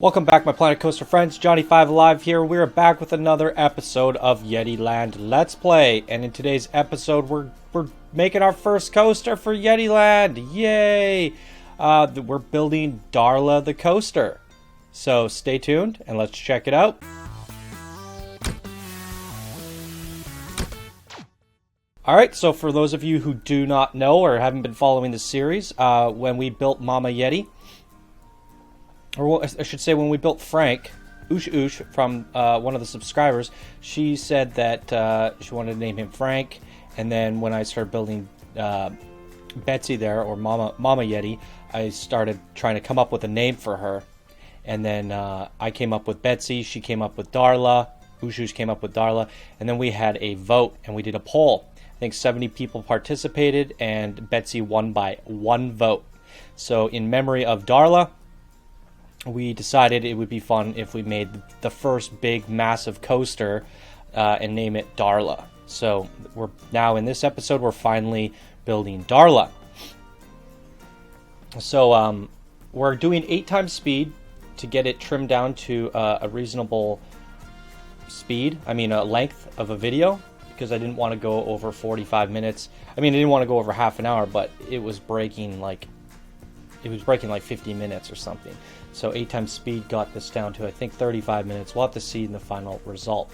Welcome back, my Planet Coaster friends. Johnny5 Alive here. We're back with another episode of Yeti Land Let's Play. And in today's episode, we're making our first coaster for Yeti Land. Yay! We're building Darla the Coaster. So stay tuned and let's check it out. Alright, so for those of you who do not know or haven't been following the series, when we built Mama Yeti, or I should say when we built Frank, Oosh from one of the subscribers, she said that she wanted to name him Frank, and then when I started building Betsy there, or Mama Yeti, I started trying to come up with a name for her, and then I came up with Betsy, she came up with Darla, Oosh came up with Darla, and then we had a vote, and we did a poll. I think 70 people participated, and Betsy won by 1 vote. So in memory of Darla, we decided it would be fun if we made the first big massive coaster and name it Darla. So we're now in this episode, we're finally building Darla. So we're doing 8 times speed to get it trimmed down to a reasonable speed. I mean a length of a video, because I didn't want to go over 45 minutes. I mean, I didn't want to go over half an hour, but it was breaking like 50 minutes or something. So 8 times speed got this down to, I think, 35 minutes. We'll have to see in the final result.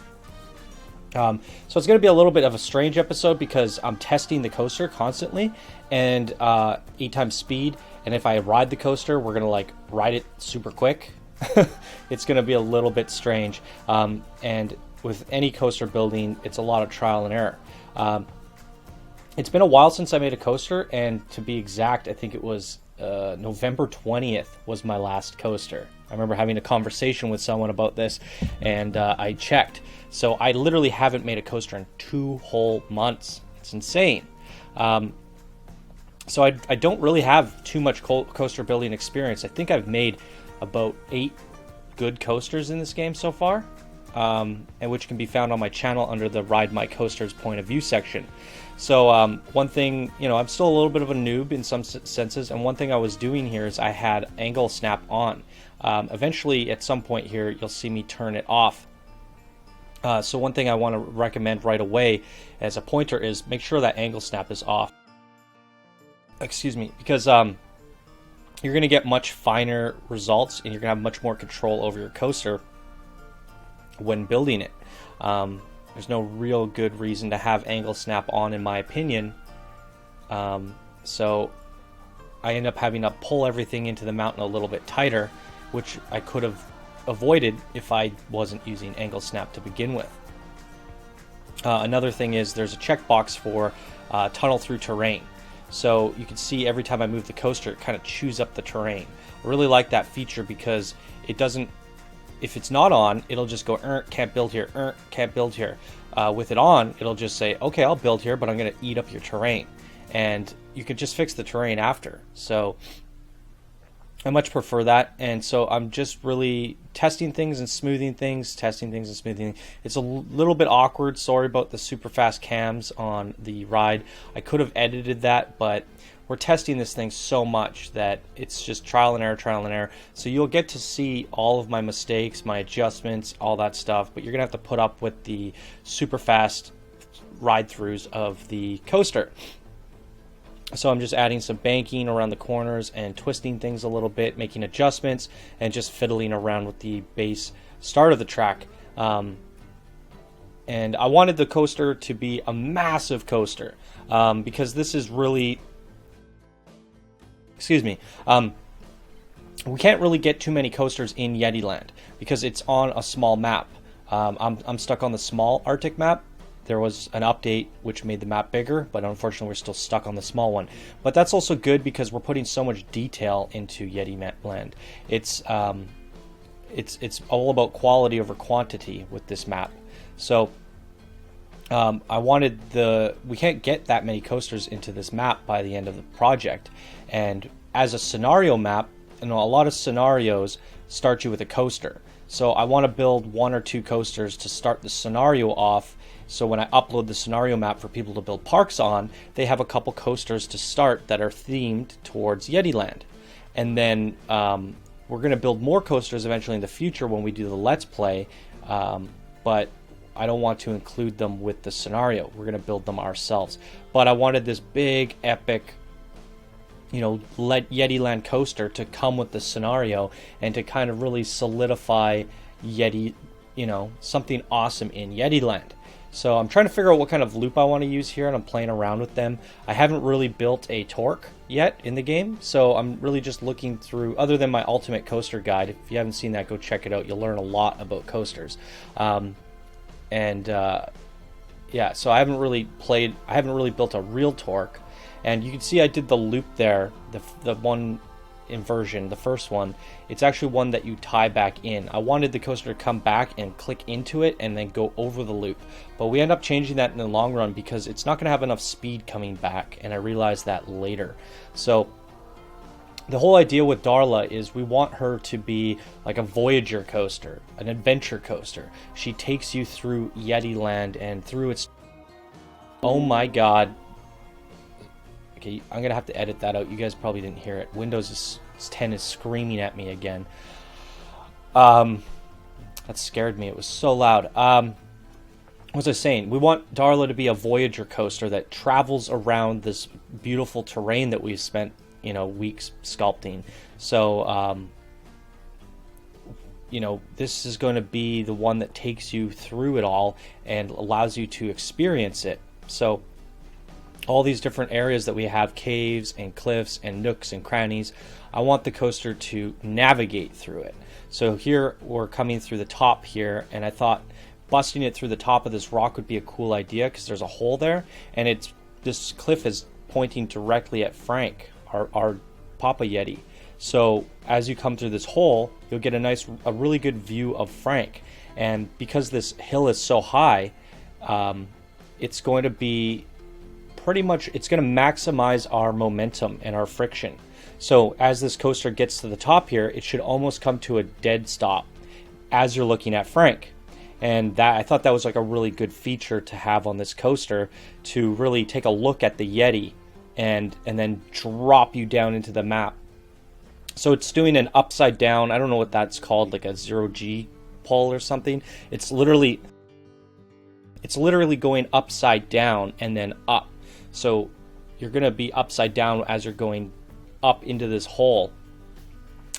So it's going to be a little bit of a strange episode because I'm testing the coaster constantly, and 8 times speed. And if I ride the coaster, we're going to like ride it super quick. It's going to be a little bit strange. And with any coaster building, it's a lot of trial and error. It's been a while since I made a coaster, and to be exact, I think it was November 20th was my last coaster. I remember having a conversation with someone about this, and I checked. So I literally haven't made a coaster in 2 whole months. It's insane. So I don't really have too much coaster building experience. I think I've made about 8 good coasters in this game so far, and which can be found on my channel under the Ride My Coasters point of view section. So one thing, I'm still a little bit of a noob in some senses, and one thing I was doing here is I had angle snap on. Eventually, at some point here, you'll see me turn it off. So one thing I want to recommend right away as a pointer is make sure that angle snap is off. Excuse me, because you're going to get much finer results, and you're going to have much more control over your coaster when building it. There's no real good reason to have angle snap on, in my opinion. So I end up having to pull everything into the mountain a little bit tighter, which I could have avoided if I wasn't using angle snap to begin with. Another thing is there's a checkbox for tunnel through terrain. So you can see every time I move the coaster, it kind of chews up the terrain. I really like that feature because it doesn't, if it's not on, it'll just go, can't build here, can't build here. With it on, it'll just say, okay, I'll build here, but I'm going to eat up your terrain. And you can just fix the terrain after. So I much prefer that. And so I'm just really testing things and smoothing things, It's a little bit awkward. Sorry about the super fast cams on the ride. I could have edited that, but we're testing this thing so much that it's just trial and error. So you'll get to see all of my mistakes, my adjustments, all that stuff, but you're going to have to put up with the super fast ride-throughs of the coaster. So I'm just adding some banking around the corners and twisting things a little bit, making adjustments, and just fiddling around with the base start of the track. And I wanted the coaster to be a massive coaster because this is really... Excuse me. We can't really get too many coasters in Yeti Land because it's on a small map. I'm stuck on the small Arctic map. There was an update which made the map bigger, but unfortunately we're still stuck on the small one. But that's also good because we're putting so much detail into Yeti Land. It's all about quality over quantity with this map. So I wanted we can't get that many coasters into this map by the end of the project. And as a scenario map, a lot of scenarios start you with a coaster. So I want to build 1 or 2 coasters to start the scenario off. So when I upload the scenario map for people to build parks on, they have a couple coasters to start that are themed towards Yeti Land. And then we're going to build more coasters eventually in the future when we do the Let's Play, but I don't want to include them with the scenario. We're going to build them ourselves. But I wanted this big, epic, you know, Yeti Land Coaster to come with the scenario and to kind of really solidify Yeti, you know, something awesome in Yeti Land. So I'm trying to figure out what kind of loop I want to use here, and I'm playing around with them. I haven't really built a torque yet in the game, so I'm really just looking through, other than my Ultimate Coaster Guide. If you haven't seen that, go check it out. You'll learn a lot about coasters. Yeah, so I haven't really built a real torque. And you can see I did the loop there, the one inversion, the first one. It's actually one that you tie back in. I wanted the coaster to come back and click into it and then go over the loop. But we end up changing that in the long run because it's not going to have enough speed coming back, and I realized that later. So the whole idea with Darla is we want her to be like a Voyager coaster, an adventure coaster. She takes you through Yeti Land and through its... Oh my god. Okay, I'm going to have to edit that out. You guys probably didn't hear it. Windows 10 is screaming at me again. That scared me. It was so loud. What was I saying? We want Darla to be a Voyager coaster that travels around this beautiful terrain that we've spent, you know, weeks sculpting. So, you know, this is going to be the one that takes you through it all and allows you to experience it. So all these different areas that we have, caves and cliffs and nooks and crannies, I want the coaster to navigate through it. So here we're coming through the top here, and I thought busting it through the top of this rock would be a cool idea because there's a hole there, and this cliff is pointing directly at Frank, our Papa Yeti. So as you come through this hole, you'll get a really good view of Frank. And because this hill is so high, it's going to be it's going to maximize our momentum and our friction. So as this coaster gets to the top here, it should almost come to a dead stop as you're looking at Frank. And I thought that was like a really good feature to have on this coaster, to really take a look at the Yeti and then drop you down into the map. So it's doing an upside down, I don't know what that's called, like a 0G pull or something. It's literally going upside down and then up. So you're going to be upside down as you're going up into this hole,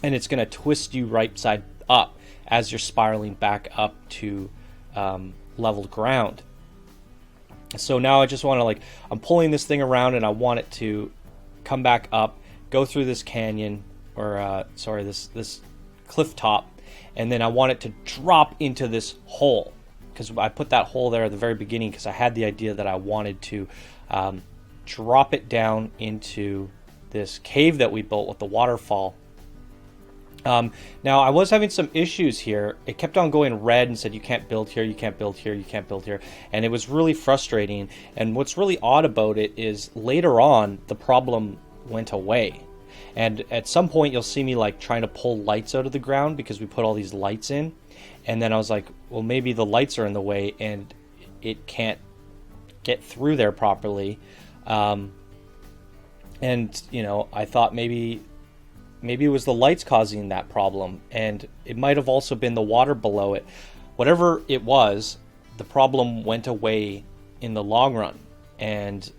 and it's going to twist you right side up as you're spiraling back up to level ground. So now I just want to, I'm pulling this thing around, and I want it to come back up, go through this canyon, or this cliff top, and then I want it to drop into this hole, because I put that hole there at the very beginning because I had the idea that I wanted to drop it down into this cave that we built with the waterfall. Now I was having some issues here. It kept on going red and said you can't build here, you can't build here, you can't build here, and it was really frustrating. And what's really odd about it is later on the problem went away, and at some point you'll see me trying to pull lights out of the ground because we put all these lights in, and then I was like, well, maybe the lights are in the way and it can't get through there properly. And you know, I thought maybe it was the lights causing that problem, and it might have also been the water below it. Whatever it was, the problem went away in the long run, and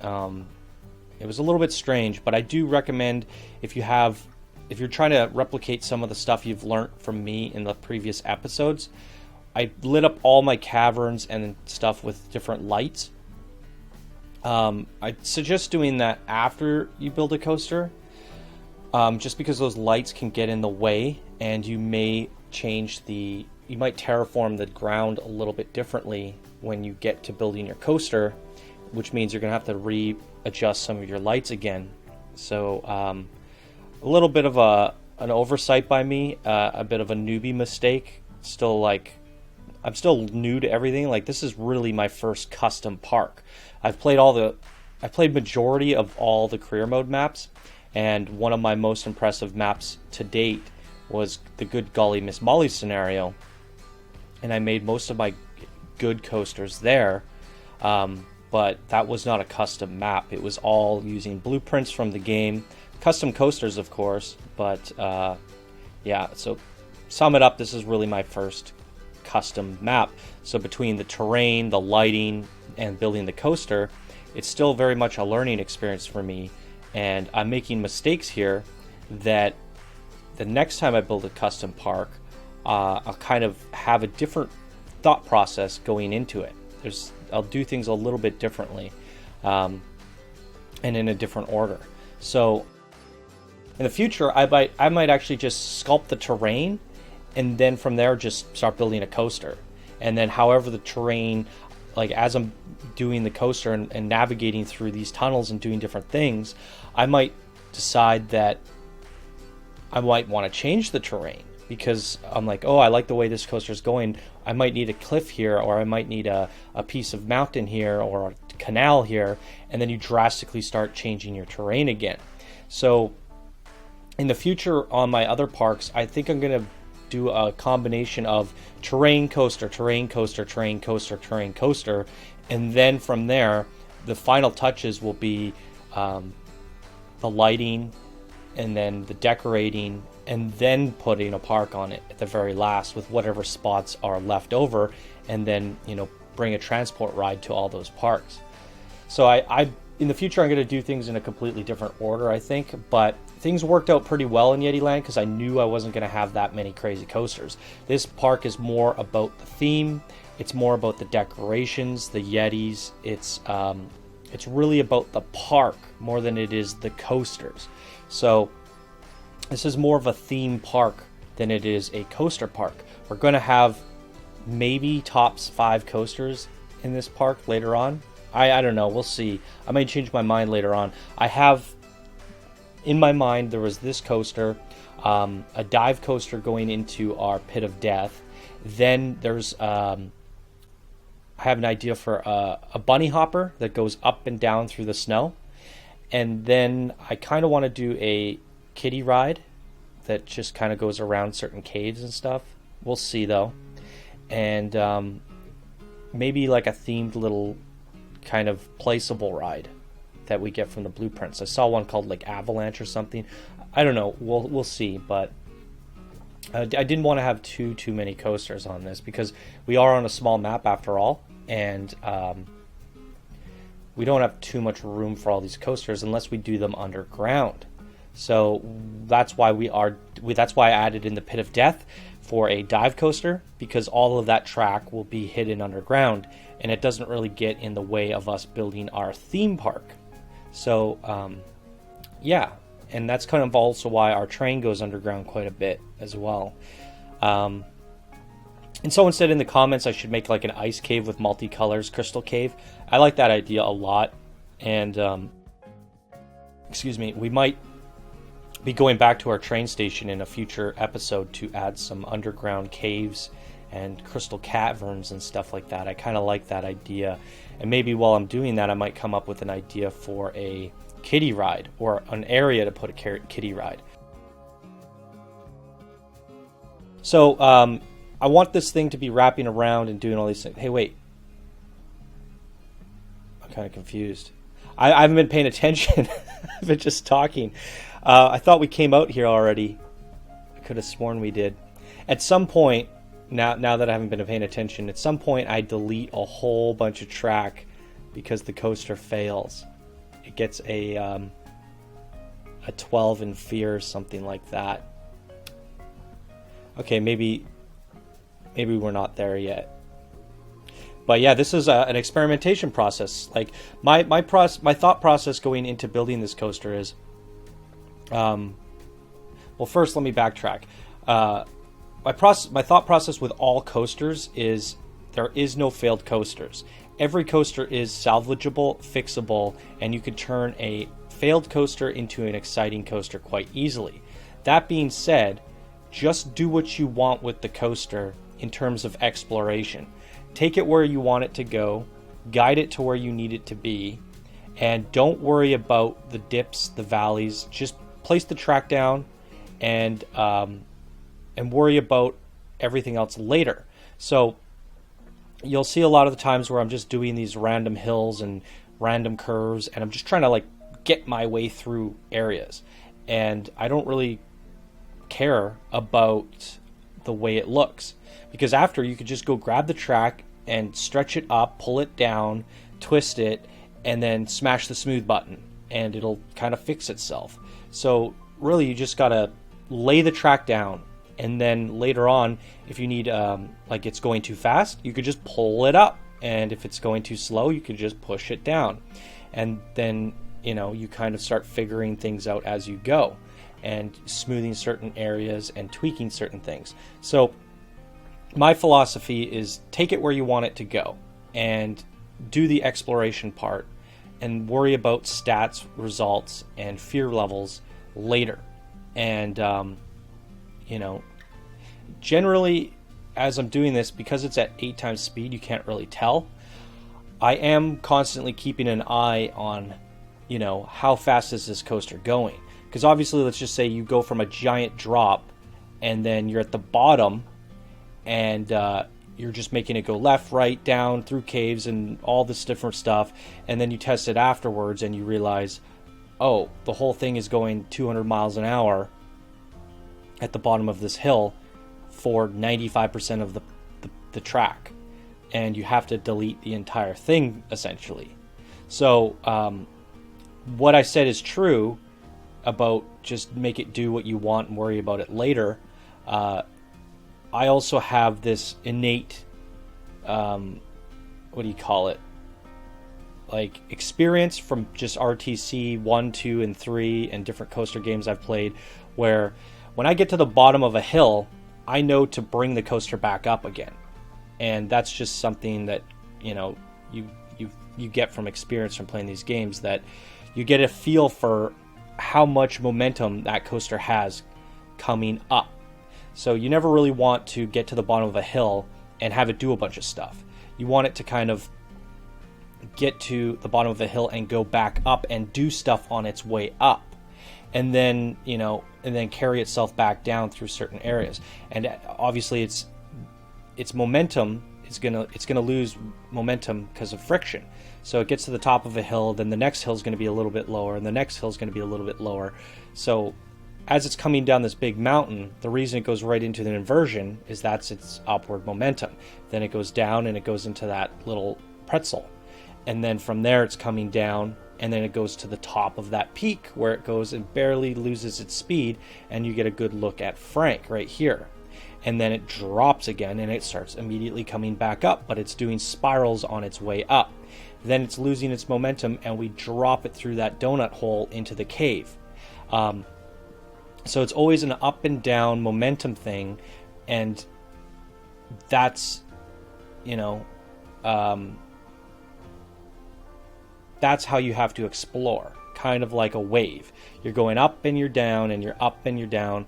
it was a little bit strange. But I do recommend, if you're trying to replicate some of the stuff you've learned from me in the previous episodes, I lit up all my caverns and stuff with different lights. I suggest doing that after you build a coaster, just because those lights can get in the way, and you might terraform the ground a little bit differently when you get to building your coaster, which means you're going to have to readjust some of your lights again. So a little bit of an oversight by me, a bit of a newbie mistake. I'm still new to everything. This is really my first custom park. I've played majority of all the career mode maps, and one of my most impressive maps to date was the Good Golly Miss Molly scenario, and I made most of my good coasters there, but that was not a custom map. It was all using blueprints from the game, custom coasters of course, but Yeah, so sum it up, this is really my first custom map. So between the terrain, the lighting, and building the coaster, it's still very much a learning experience for me, and I'm making mistakes here that the next time I build a custom park, I'll kind of have a different thought process going into it. I'll do things a little bit differently, and in a different order. So in the future, I might actually just sculpt the terrain, and then from there just start building a coaster. And then however the terrain, like as I'm doing the coaster and navigating through these tunnels and doing different things, I might decide that I might want to change the terrain, because I'm like, oh, I like the way this coaster is going. I might need a cliff here, or I might need a piece of mountain here, or a canal here, and then you drastically start changing your terrain again. So in the future on my other parks, I think I'm going to do a combination of terrain coaster, terrain coaster, terrain coaster, terrain coaster, and then from there, the final touches will be the lighting, and then the decorating, and then putting a park on it at the very last with whatever spots are left over, and then, you know, bring a transport ride to all those parks. So I in the future, I'm going to do things in a completely different order, I think, but things worked out pretty well in Yeti Land because I knew I wasn't going to have that many crazy coasters. This park is more about the theme. It's more about the decorations, the Yetis. It's really about the park more than it is the coasters. So this is more of a theme park than it is a coaster park. We're going to have maybe tops 5 coasters in this park later on. I don't know. We'll see. I might change my mind later on. I have in my mind, there was this coaster, a dive coaster going into our pit of death. Then there's I have an idea for a bunny hopper that goes up and down through the snow. And then I kind of want to do a kiddie ride that just kind of goes around certain caves and stuff. We'll see though. And maybe like a themed little kind of placeable ride that we get from the blueprints. I saw one called like Avalanche or something. I don't know. We'll see. But I didn't want to have too many coasters on this because we are on a small map after all, and we don't have too much room for all these coasters unless we do them underground. So that's why that's why I added in the Pit of Death for a dive coaster, because all of that track will be hidden underground, and it doesn't really get in the way of us building our theme park. So yeah, and that's kind of also why our train goes underground quite a bit as well. And someone said in the comments I should make like an ice cave with multicolors, crystal cave. I like that idea a lot. And excuse me, we might be going back to our train station in a future episode to add some underground caves and crystal caverns and stuff like that. I kind of like that idea. And maybe while I'm doing that, I might come up with an idea for a kiddie ride, or an area to put a kiddie ride. So I want this thing to be wrapping around and doing all these things. Hey, wait. I'm kind of confused. I haven't been paying attention. I've been just talking. I thought we came out here already. I could have sworn we did. At some point, now that I haven't been paying attention, at some point I delete a whole bunch of track because the coaster fails. It gets a 12 in fear or something like that. Okay, maybe we're not there yet. But yeah, this is an experimentation process. Like my thought process going into building this coaster is, well, first let me backtrack. My thought process with all coasters is there is no failed coasters. Every coaster is salvageable, fixable, and you could turn a failed coaster into an exciting coaster quite easily. That being said, just do what you want with the coaster in terms of exploration. Take it where you want it to go, guide it to where you need it to be, and don't worry about the dips, the valleys. Just place the track down and worry about everything else later. So you'll see a lot of the times where I'm just doing these random hills and random curves, and I'm just trying to like get my way through areas, and I don't really care about the way it looks, because after you could just go grab the track and stretch it up, pull it down, twist it, and then smash the smooth button, and it'll kind of fix itself. So really, you just gotta lay the track down, and then later on, if you need like it's going too fast, you could just pull it up, and if it's going too slow, you could just push it down, and then you kind of start figuring things out as you go, and smoothing certain areas and tweaking certain things. So my philosophy is take it where you want it to go and do the exploration part, and worry about stats, results, and fear levels later. And generally, as I'm doing this, because it's at 8 times speed, you can't really tell. I am constantly keeping an eye on how fast is this coaster going, because obviously, let's just say you go from a giant drop and then you're at the bottom, and you're just making it go left, right, down, through caves and all this different stuff, and then you test it afterwards and you realize, oh, the whole thing is going 200 miles an hour at the bottom of this hill for 95% of the track, and you have to delete the entire thing essentially. So what I said is true about just make it do what you want and worry about it later. I also have this innate, like experience from just RTC 1, 2, and 3 and different coaster games I've played, where when I get to the bottom of a hill, I know to bring the coaster back up again. And that's just something that, you get from experience from playing these games, that you get a feel for how much momentum that coaster has coming up. So you never really want to get to the bottom of a hill and have it do a bunch of stuff. You want it to kind of get to the bottom of the hill and go back up and do stuff on its way up, and then carry itself back down through certain areas. And obviously its momentum is gonna lose momentum because of friction. So it gets to the top of a hill, then the next hill is going to be a little bit lower, and the next hill is going to be a little bit lower. So as it's coming down this big mountain, the reason it goes right into the inversion is that's its upward momentum. Then it goes down and it goes into that little pretzel. And then from there it's coming down, and then it goes to the top of that peak where it goes and barely loses its speed, and you get a good look at Frank right here. And then it drops again and it starts immediately coming back up, but it's doing spirals on its way up. Then it's losing its momentum, and we drop it through that donut hole into the cave. So it's always an up and down momentum thing, and that's that's how you have to explore, kind of like a wave. You're going up and you're down, and you're up and you're down,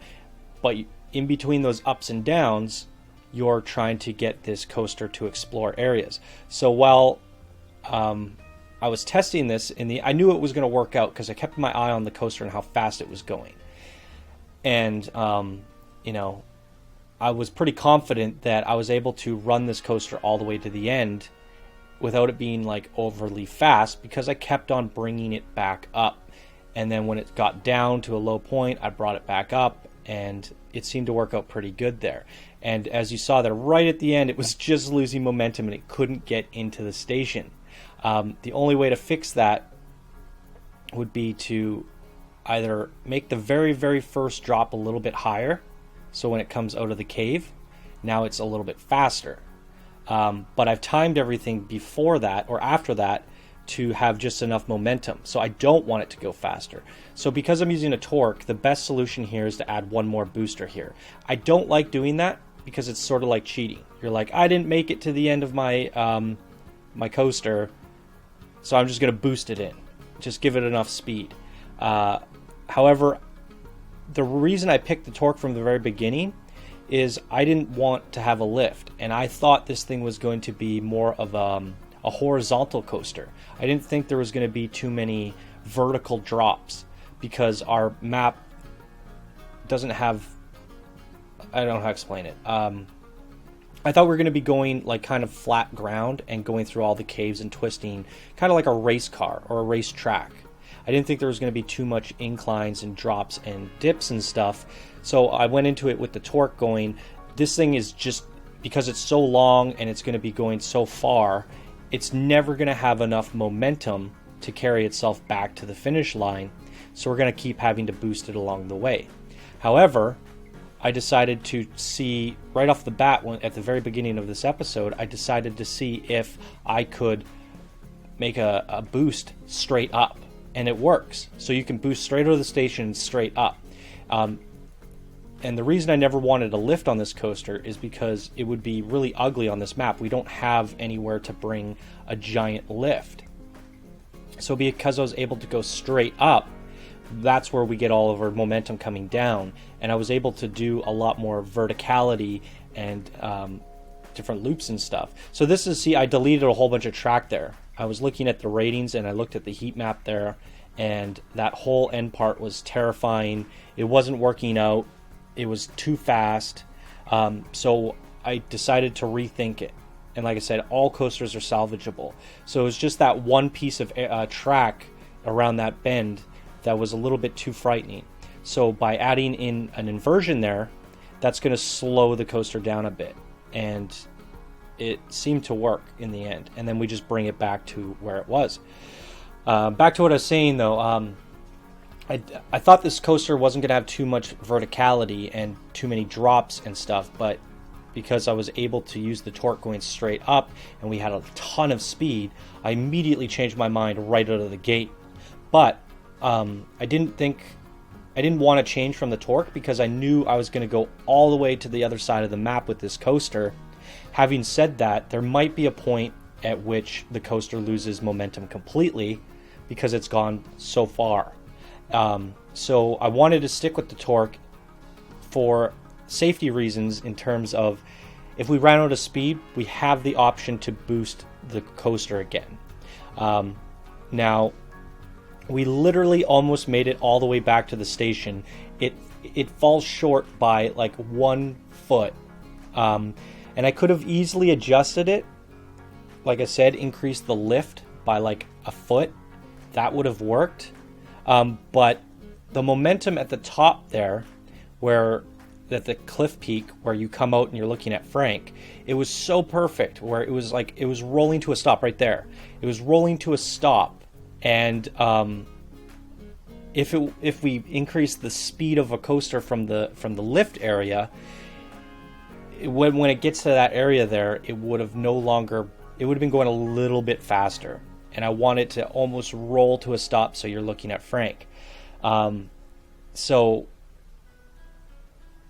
but in between those ups and downs, you're trying to get this coaster to explore areas. So while I was testing this I knew it was going to work out because I kept my eye on the coaster and how fast it was going. And, I was pretty confident that I was able to run this coaster all the way to the end without it being like overly fast, because I kept on bringing it back up. And then when it got down to a low point, I brought it back up, and it seemed to work out pretty good there. And as you saw there, right at the end, it was just losing momentum and it couldn't get into the station. The only way to fix that would be to either make the very, very first drop a little bit higher, so when it comes out of the cave, now it's a little bit faster. But I've timed everything before that or after that to have just enough momentum, so I don't want it to go faster. So because I'm using a torque, the best solution here is to add one more booster here. I don't like doing that because it's sort of like cheating. You're like, I didn't make it to the end of my my coaster, so I'm just going to boost it in. Just give it enough speed. However, the reason I picked the torque from the very beginning is I didn't want to have a lift, and I thought this thing was going to be more of a horizontal coaster. I didn't think there was going to be too many vertical drops, because our map doesn't have, I don't know how to explain it. I thought we were going to be going like kind of flat ground and going through all the caves and twisting, kind of like a race car or a race track. I didn't think there was going to be too much inclines and drops and dips and stuff. So I went into it with the torque going, this thing is just, because it's so long and it's going to be going so far, it's never going to have enough momentum to carry itself back to the finish line. So we're going to keep having to boost it along the way. However, I decided to see right off the bat, at the very beginning of this episode, I decided to see if I could make a boost straight up, and it works. So you can boost straight out of the station straight up. And the reason I never wanted a lift on this coaster is because it would be really ugly on this map. We don't have anywhere to bring a giant lift. So because I was able to go straight up, that's where we get all of our momentum coming down, and I was able to do a lot more verticality and different loops and stuff. So this is, see, I deleted a whole bunch of track there. I was looking at the ratings and I looked at the heat map there, and that whole end part was terrifying. It wasn't working out. It was too fast. So I decided to rethink it. And like I said, all coasters are salvageable. So it was just that one piece of track around that bend that was a little bit too frightening. So by adding in an inversion there, that's going to slow the coaster down a bit. And it seemed to work in the end. And then we just bring it back to where it was. Back to what I was saying though, I thought this coaster wasn't going to have too much verticality and too many drops and stuff, but because I was able to use the torque going straight up and we had a ton of speed, I immediately changed my mind right out of the gate. But I didn't want to change from the torque because I knew I was going to go all the way to the other side of the map with this coaster. Having said that, there might be a point at which the coaster loses momentum completely because it's gone so far. So I wanted to stick with the torque for safety reasons, in terms of if we ran out of speed, we have the option to boost the coaster again. Now, we literally almost made it all the way back to the station. It falls short by like 1 foot. And I could have easily adjusted it. Like I said, increased the lift by like a foot. That would have worked. But the momentum at the top there, at the cliff peak where you come out and you're looking at Frank, it was so perfect where it was like, it was rolling to a stop right there. It was rolling to a stop. And if we increase the speed of a coaster from the lift area, when it gets to that area there, it would have been going a little bit faster. And I want it to almost roll to a stop so you're looking at Frank. So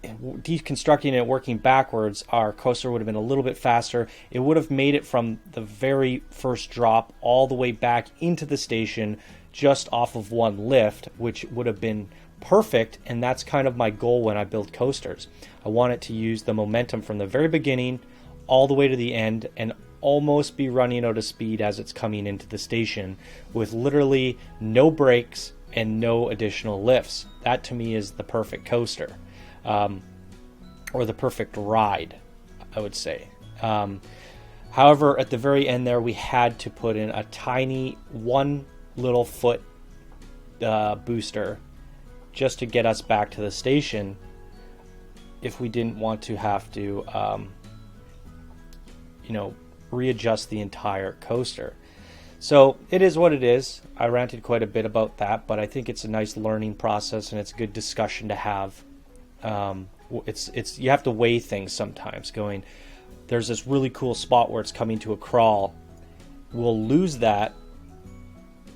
deconstructing it, working backwards, our coaster would have been a little bit faster. It would have made it from the very first drop all the way back into the station just off of one lift, which would have been perfect. And that's kind of my goal when I build coasters. I want it to use the momentum from the very beginning all the way to the end and almost be running out of speed as it's coming into the station with literally no brakes and no additional lifts. That to me is the perfect coaster. Or the perfect ride, I would say. However, at the very end there, we had to put in a tiny 1 little foot booster just to get us back to the station if we didn't want to have to, readjust the entire coaster. So it is what it is. I ranted quite a bit about that, but I think it's a nice learning process and it's a good discussion to have. It's you have to weigh things sometimes, going, there's this really cool spot where it's coming to a crawl. We'll lose that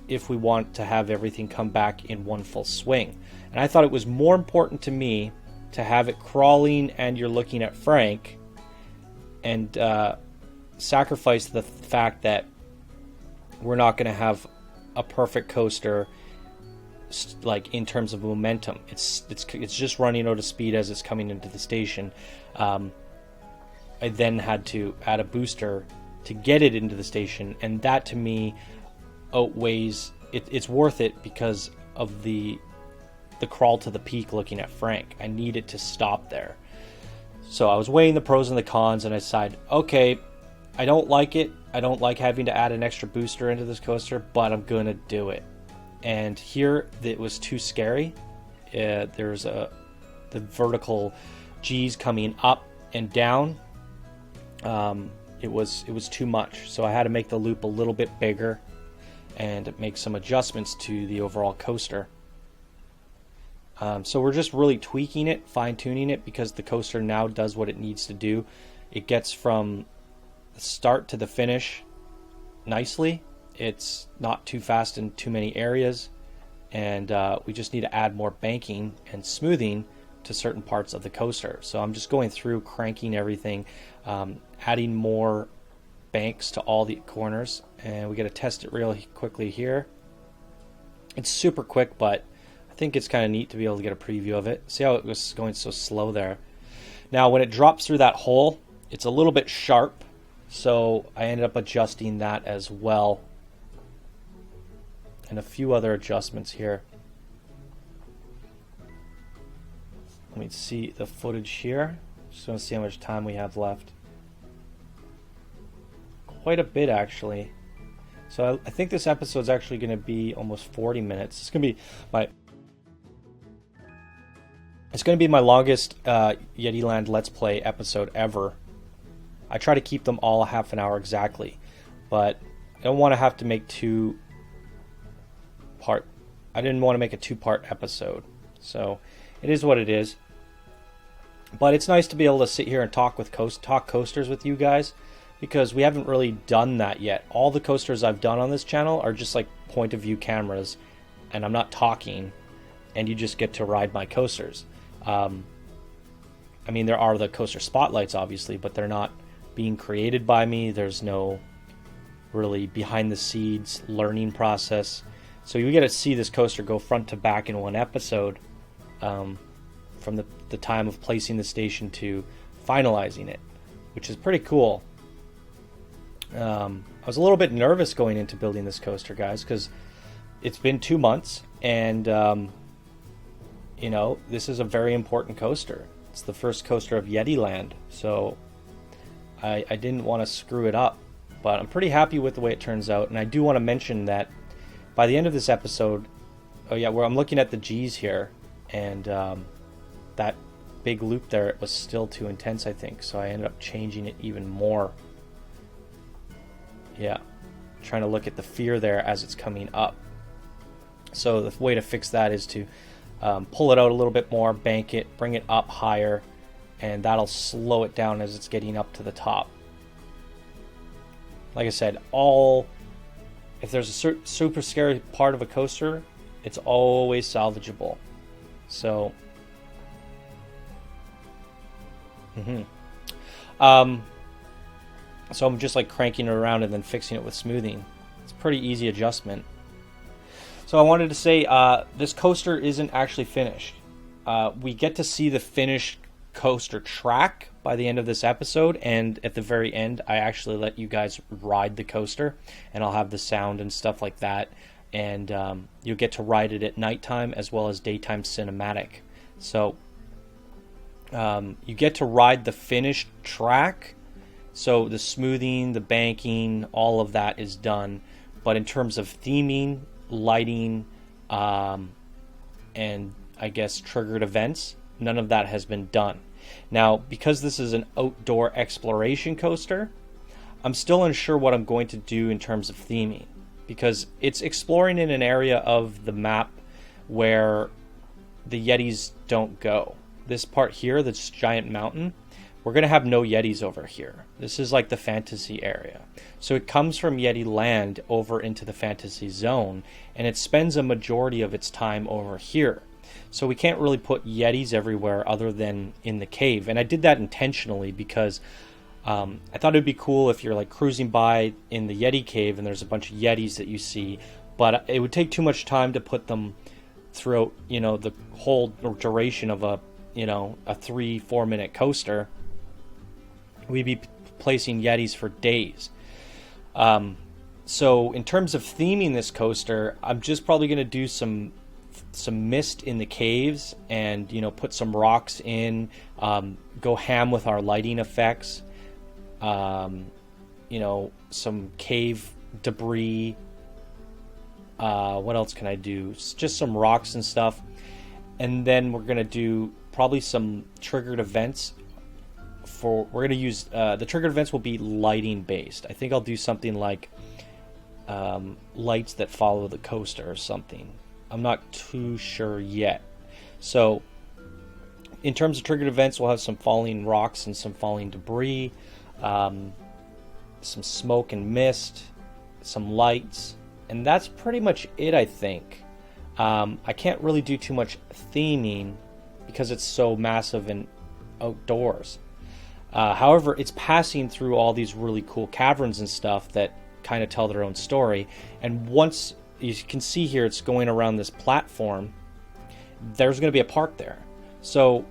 if we want to have everything come back in one full swing. And I thought it was more important to me to have it crawling and you're looking at Frank, and sacrifice the fact that we're not going to have a perfect coaster like in terms of momentum. It's just running out of speed as it's coming into the station. I then had to add a booster to get it into the station, and that to me outweighs it. It's worth it because of the crawl to the peak looking at Frank. I need it to stop there. So I was weighing the pros and the cons, and I decided, okay, I don't like it. I don't like having to add an extra booster into this coaster, but I'm gonna do it. and here it was too scary. There's the vertical G's coming up and down. It was too much, so I had to make the loop a little bit bigger and make some adjustments to the overall coaster. So we're just really tweaking it, fine-tuning it, because the coaster now does what it needs to do. It gets from the start to the finish nicely. It's not too fast in too many areas, and we just need to add more banking and smoothing to certain parts of the coaster. So I'm just going through, cranking everything, adding more banks to all the corners, and we got to test it really quickly here. It's super quick, but I think it's kind of neat to be able to get a preview of it. See how it was going so slow there. Now when it drops through that hole, it's a little bit sharp, so I ended up adjusting that as well, and a few other adjustments here. Let me see the footage here. Just want to see how much time we have left. Quite a bit, actually. So I think this episode's actually going to be almost 40 minutes. It's going to be my longest Yeti Land Let's Play episode ever. I try to keep them all half an hour exactly, but I don't want to have to make I didn't want to make a two-part episode, so it is what it is. But it's nice to be able to sit here and talk coasters with you guys, because we haven't really done that yet. All the coasters I've done on this channel are just like point of view cameras, and I'm not talking, and you just get to ride my coasters. I mean, there are the coaster spotlights, obviously, but they're not being created by me. There's no really behind the scenes learning process. So you get to see this coaster go front to back in one episode, from the time of placing the station to finalizing it, which is pretty cool. I was a little bit nervous going into building this coaster, guys, because it's been 2 months, and you know, this is a very important coaster. It's the first coaster of Yeti Land, so I didn't want to screw it up, but I'm pretty happy with the way it turns out. And I do want to mention that by the end of this episode, where I'm looking at the G's here, and that big loop there, it was still too intense, I think, so I ended up changing it even more. Yeah, trying to look at the fear there as it's coming up. So the way to fix that is to pull it out a little bit more, bank it, bring it up higher, and that'll slow it down as it's getting up to the top. Like I said, if there's a super scary part of a coaster, it's always salvageable. So so I'm just like cranking it around and then fixing it with smoothing. It's a pretty easy adjustment. So I wanted to say this coaster isn't actually finished. We get to see the finished coaster track by the end of this episode, and at the very end I actually let you guys ride the coaster, and I'll have the sound and stuff like that, and you'll get to ride it at nighttime as well as daytime cinematic. So you get to ride the finished track, so the smoothing, the banking, all of that is done, but in terms of theming, lighting, and I guess triggered events, none of that has been done. Now, because this is an outdoor exploration coaster, I'm still unsure what I'm going to do in terms of theming, because it's exploring in an area of the map where the Yetis don't go. This part here, this giant mountain, we're going to have no Yetis over here. This is like the fantasy area. So it comes from Yeti Land over into the fantasy zone, and it spends a majority of its time over here. So we can't really put Yetis everywhere other than in the cave. And I did that intentionally because I thought it'd be cool if you're like cruising by in the Yeti cave and there's a bunch of Yetis that you see, but it would take too much time to put them throughout, you know, the whole duration of a 3-4 minute coaster. We'd be placing Yetis for days. So in terms of theming this coaster, I'm just probably going to do some mist in the caves, and put some rocks in, go ham with our lighting effects, some cave debris, What else can I do? Just some rocks and stuff. And then we're going to do probably some triggered events. We're going to use, the triggered events will be lighting based. I think I'll do something like lights that follow the coaster or something. I'm not too sure yet. So in terms of triggered events, we'll have some falling rocks and some falling debris, some smoke and mist, some lights, and that's pretty much it, I think. I can't really do too much theming because it's so massive and outdoors. However, it's passing through all these really cool caverns and stuff that kind of tell their own story. And once you can see here, it's going around this platform, there's going to be a park there. So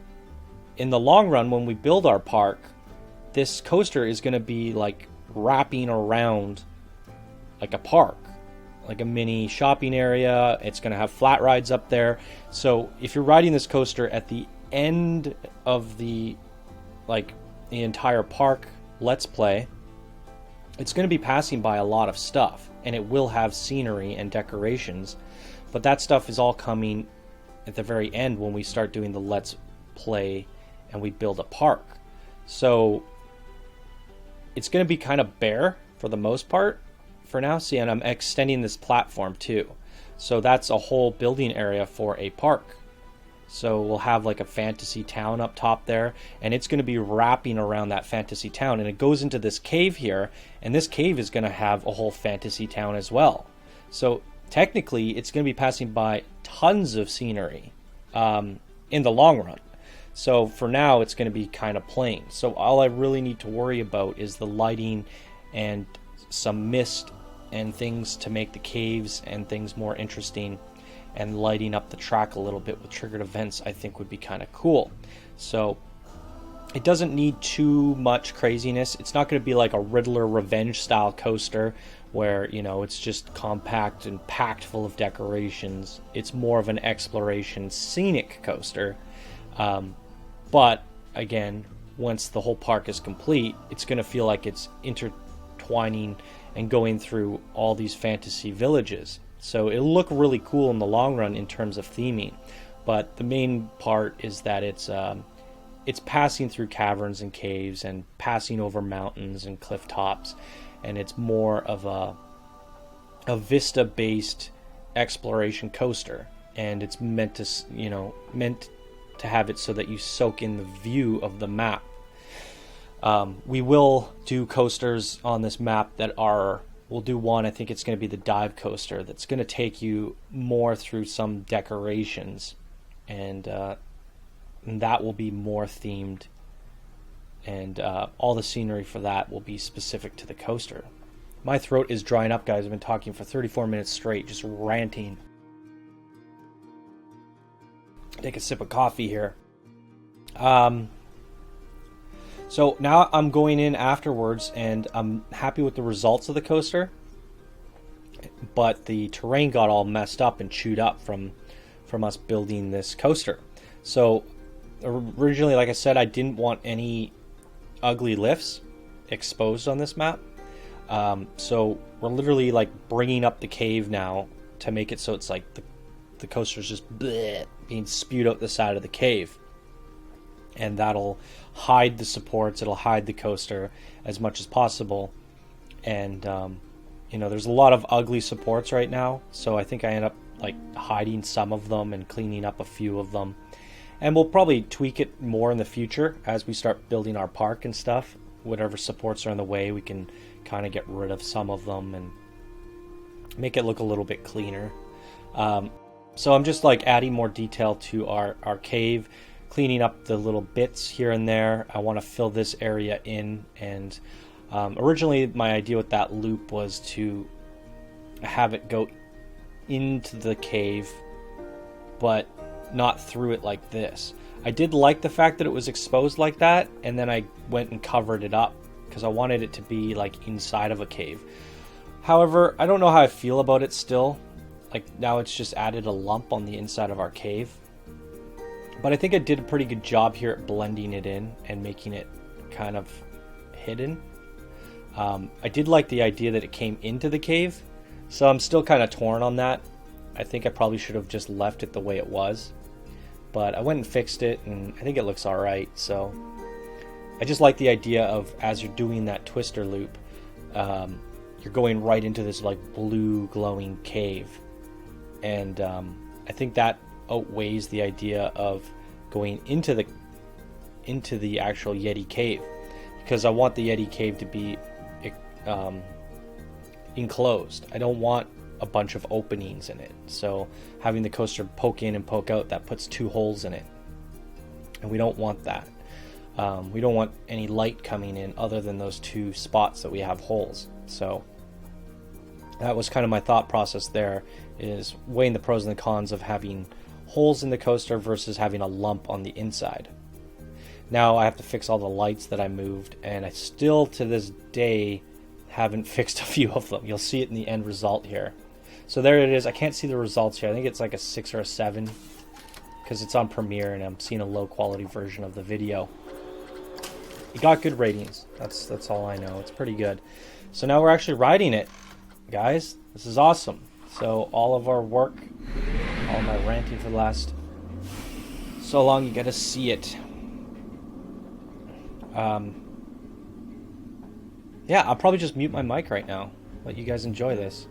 in the long run, when we build our park, this coaster is going to be like wrapping around like a park, like a mini shopping area. It's going to have flat rides up there. So if you're riding this coaster at the end of the entire park let's play, it's going to be passing by a lot of stuff, and it will have scenery and decorations, but that stuff is all coming at the very end when we start doing the let's play and we build a park. So it's going to be kind of bare for the most part for now. See, and I'm extending this platform too, so that's a whole building area for a park. So we'll have like a fantasy town up top there, and it's going to be wrapping around that fantasy town, and it goes into this cave here, and this cave is going to have a whole fantasy town as well. So technically it's going to be passing by tons of scenery in the long run. So for now it's going to be kind of plain. So all I really need to worry about is the lighting and some mist and things to make the caves and things more interesting, and lighting up the track a little bit with triggered events I think would be kind of cool. So it doesn't need too much craziness. It's not going to be like a Riddler Revenge style coaster where, you know, it's just compact and packed full of decorations. It's more of an exploration scenic coaster. But again, once the whole park is complete, it's going to feel like it's intertwining and going through all these fantasy villages. So it'll look really cool in the long run in terms of theming, but the main part is that it's passing through caverns and caves and passing over mountains and cliff tops, and it's more of a vista-based exploration coaster, and it's meant to have it so that you soak in the view of the map. We will do coasters on this map that are. We'll do one, I think it's going to be the dive coaster, that's going to take you more through some decorations, and that will be more themed, and all the scenery for that will be specific to the coaster. My throat is drying up, guys. I've been talking for 34 minutes straight, just ranting. Take a sip of coffee here. So now I'm going in afterwards, and I'm happy with the results of the coaster, but the terrain got all messed up and chewed up from us building this coaster. So originally, like I said, I didn't want any ugly lifts exposed on this map. So we're literally like bringing up the cave now to make it so it's like the coaster's just being spewed out the side of the cave. And that'll hide the supports, it'll hide the coaster as much as possible. And there's a lot of ugly supports right now, so I think I end up like hiding some of them and cleaning up a few of them, and we'll probably tweak it more in the future as we start building our park and stuff. Whatever supports are in the way, we can kind of get rid of some of them and make it look a little bit cleaner. So I'm just like adding more detail to our cave, cleaning up the little bits here and there. I want to fill this area in, and originally my idea with that loop was to have it go into the cave, but not through it like this. I did like the fact that it was exposed like that, and then I went and covered it up because I wanted it to be like inside of a cave. However, I don't know how I feel about it still. Like now it's just added a lump on the inside of our cave. But I think I did a pretty good job here at blending it in and making it kind of hidden. I did like the idea that it came into the cave, So I'm still kind of torn on that. I think I probably should have just left it the way it was. But I went and fixed it, and I think it looks alright. So I just like the idea of, as you're doing that twister loop, you're going right into this like blue glowing cave. And I think that outweighs the idea of going into the actual Yeti cave, because I want the Yeti cave to be enclosed. I don't want a bunch of openings in it. So having the coaster poke in and poke out, that puts 2 holes in it, and we don't want that. We don't want any light coming in other than those 2 spots that we have holes. So that was kind of my thought process there, is weighing the pros and the cons of having holes in the coaster versus having a lump on the inside. Now I have to fix all the lights that I moved, and I still to this day haven't fixed a few of them. You'll see it in the end result here. So there it is. I can't see the results here. I think it's like a 6 or a 7 because it's on Premiere and I'm seeing a low quality version of the video. It got good ratings. That's all I know. It's pretty good. So now we're actually riding it, guys. This is awesome. So all of our work, all my ranting for the last so long, you get to see it. Yeah, I'll probably just mute my mic right now. Let you guys enjoy this.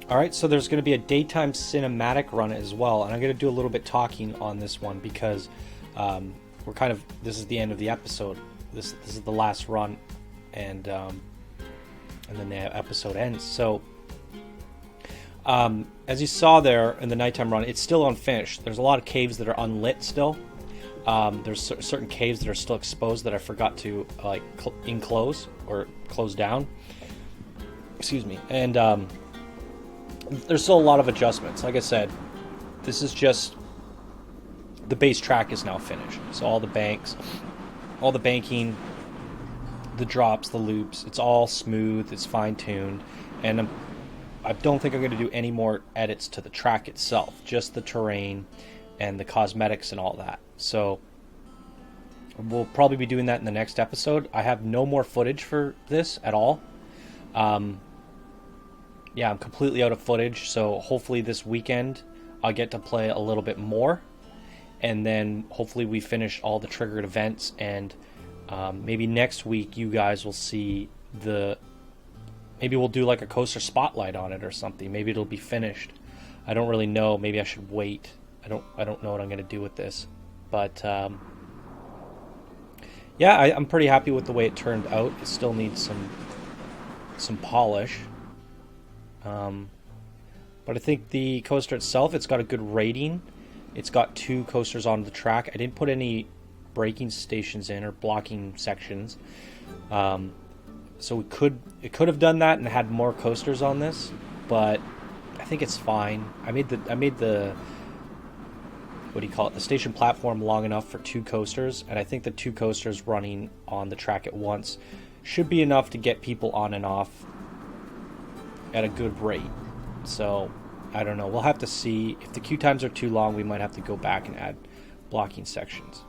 Alright, so there's going to be a daytime cinematic run as well, and I'm going to do a little bit talking on this one because we're kind of, this is the end of the episode. This is the last run, and then the episode ends. So, as you saw there in the nighttime run, it's still unfinished. There's a lot of caves that are unlit still. There's certain caves that are still exposed that I forgot to enclose or close down. Excuse me. And there's still a lot of adjustments. Like I said, this is just the base track is now finished. So all the banks, all the banking, the drops, the loops, it's all smooth, it's fine-tuned, and I don't think I'm going to do any more edits to the track itself, just the terrain and the cosmetics and all that. So we'll probably be doing that in the next episode. I have no more footage for this at all. Yeah, I'm completely out of footage, so hopefully this weekend I'll get to play a little bit more, and then hopefully we finish all the triggered events, and maybe next week you guys will see maybe we'll do like a coaster spotlight on it or something. Maybe it'll be finished. I don't really know. Maybe I should wait. I don't know what I'm going to do with this, but yeah, I'm pretty happy with the way it turned out. It still needs some polish. But I think the coaster itself, it's got a good rating. It's got 2 coasters on the track. I didn't put any braking stations in or blocking sections. So it could have done that and had more coasters on this, but I think it's fine. I made the what do you call it? The station platform long enough for 2 coasters, and I think the 2 coasters running on the track at once should be enough to get people on and off at a good rate. So I don't know. We'll have to see. If the queue times are too long, we might have to go back and add blocking sections.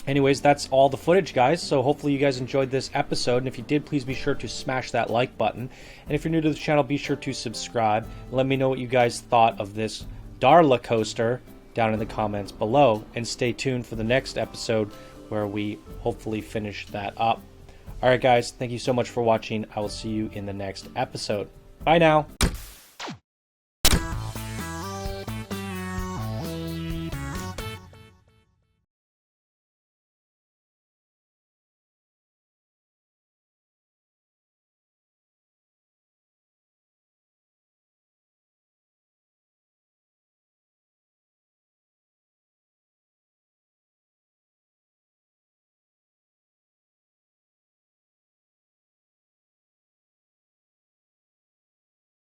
Anyways, that's all the footage, guys. So hopefully you guys enjoyed this episode. And if you did, please be sure to smash that like button. And if you're new to the channel, be sure to subscribe. Let me know what you guys thought of this Darla coaster down in the comments below. And stay tuned for the next episode where we hopefully finish that up. All right, guys. Thank you so much for watching. I will see you in the next episode. Bye now.